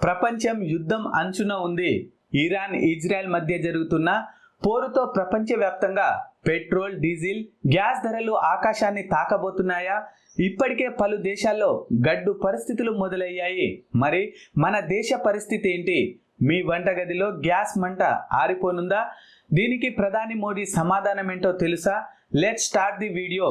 ప్రపంచం యుద్ధం అంచున ఉంది. ఇరాన్ ఇజ్రాయెల్ మధ్య జరుగుతున్న పోరుతో ప్రపంచవ్యాప్తంగా పెట్రోల్, డీజిల్, గ్యాస్ ధరలు ఆకాశాన్ని తాకబోతున్నాయా? ఇప్పటికే పలు దేశాల్లో గడ్డు పరిస్థితులు మొదలయ్యాయి. మరి మన దేశ పరిస్థితి ఏంటి? మీ వంటగదిలో గ్యాస్ మంట ఆరిపోనుందా? దీనికి ప్రధాని మోడీ సమాధానం ఏంటో తెలుసా? Let's start the video.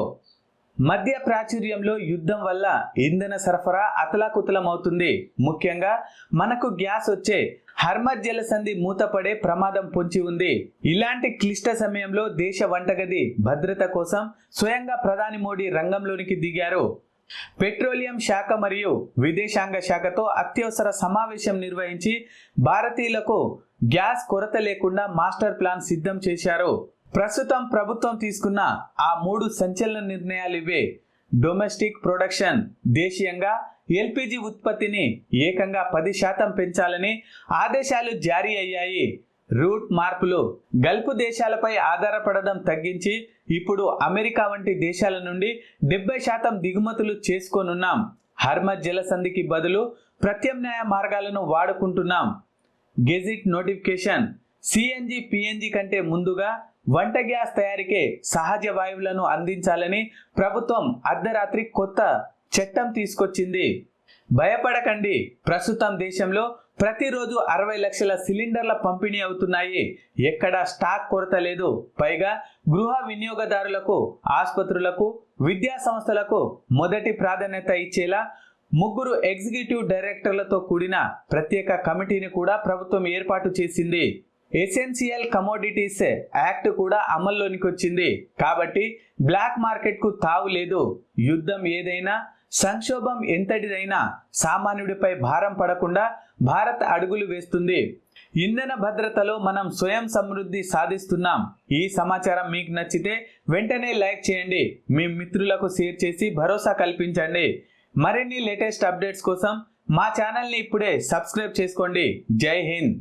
మధ్య ప్రాచుర్యంలో యుద్ధం వల్ల ఇంధన సరఫరా అతలాకుతలమవుతుంది. ముఖ్యంగా మనకు గ్యాస్ వచ్చే హర్మజ్ జలసంధి మూతపడే ప్రమాదం పొంచి ఉంది. ఇలాంటి క్లిష్ట సమయంలో దేశ వంటగది భద్రత కోసం స్వయంగా ప్రధాని మోడీ రంగంలోనికి దిగారు. పెట్రోలియం శాఖ మరియు విదేశాంగ శాఖతో అత్యవసర సమావేశం నిర్వహించి భారతీయులకు గ్యాస్ కొరత లేకుండా మాస్టర్ ప్లాన్ సిద్ధం చేశారు. ప్రస్తుతం ప్రభుత్వం తీసుకున్న ఆ 3 సంచలన నిర్ణయాలు ఇవే. డొమెస్టిక్ ప్రొడక్షన్, దేశీయంగా ఎల్పిజి ఉత్పత్తిని ఏకంగా 10% పెంచాలని ఆదేశాలు జారీ అయ్యాయి. రూట్ మార్పులు, గల్ఫ్ దేశాలపై ఆధారపడడం తగ్గించి ఇప్పుడు అమెరికా వంటి దేశాల నుండి 70% దిగుమతులు చేసుకోనున్నాం. హర్మజ్ జలసంధికి బదులు ప్రత్యామ్నాయ మార్గాలను వాడుకుంటున్నాం. గెజిట్ నోటిఫికేషన్, సిఎన్జి పిఎన్జి కంటే ముందుగా వంట గ్యాస్ తయారీకే సహజ వాయువులను అందించాలని ప్రభుత్వం అర్ధరాత్రి కొత్త చట్టం తీసుకొచ్చింది. భయపడకండి, ప్రస్తుతం దేశంలో ప్రతిరోజు 60 లక్షల సిలిండర్ల పంపిణీ అవుతున్నాయి. ఎక్కడా స్టాక్ కొరత లేదు. పైగా గృహ వినియోగదారులకు, ఆసుపత్రులకు, విద్యా సంస్థలకు మొదటి ప్రాధాన్యత ఇచ్చేలా 3 ఎగ్జిక్యూటివ్ డైరెక్టర్లతో కూడిన ప్రత్యేక కమిటీని కూడా ప్రభుత్వం ఏర్పాటు చేసింది. ఎసెన్షియల్ కమోడిటీస్ యాక్ట్ కూడా అమల్లోనికి వచ్చింది. కాబట్టి బ్లాక్ మార్కెట్కు తావు లేదు. యుద్ధం ఏదైనా, సంక్షోభం ఎంతటిదైనా సామాన్యుడిపై భారం పడకుండా భారత్ అడుగులు వేస్తుంది. ఇంధన భద్రతలో మనం స్వయం సమృద్ధి సాధిస్తున్నాం. ఈ సమాచారం మీకు నచ్చితే వెంటనే లైక్ చేయండి, మీ మిత్రులకు షేర్ చేసి భరోసా కల్పించండి. మరిన్ని లేటెస్ట్ అప్డేట్స్ కోసం మా ఛానల్ని ఇప్పుడే సబ్స్క్రైబ్ చేసుకోండి. జై హింద్.